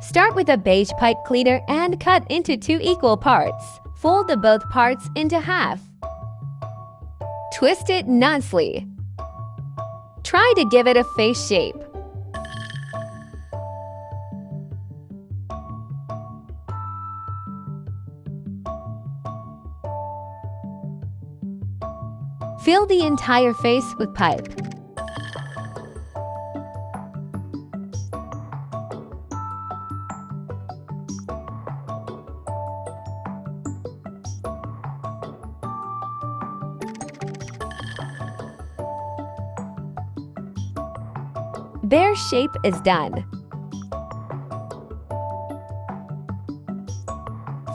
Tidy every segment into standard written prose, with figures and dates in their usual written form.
Start with a beige pipe cleaner and cut into 2 equal parts. Fold the both parts into half. Twist it nicely. Try to give it a face shape. Fill the entire face with pipe. Their shape is done.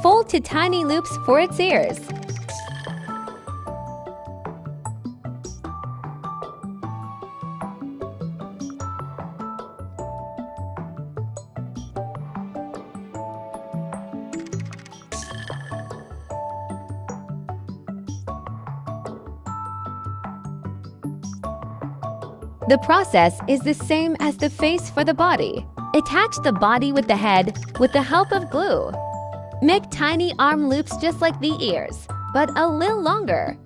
Fold to tiny loops for its ears. The process is the same as the face for the body. Attach the body with the head with the help of glue. Make tiny arm loops just like the ears, but a little longer.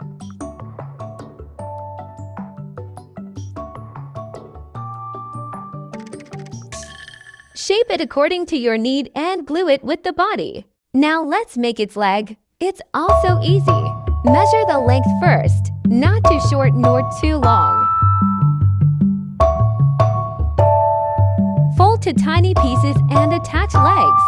Shape it according to your need and glue it with the body. Now let's make its leg. It's also easy. Measure the length first, not too short nor too long. Fold to tiny pieces and attach legs.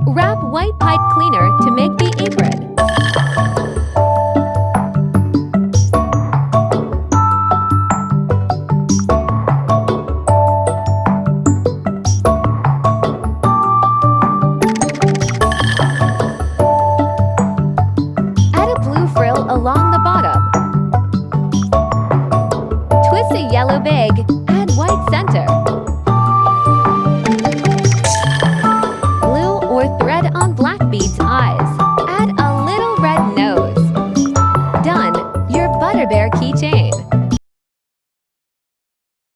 Wrap white pipe cleaner to make the apron. Along the bottom. Twist a yellow bag, add white center. Glue or thread on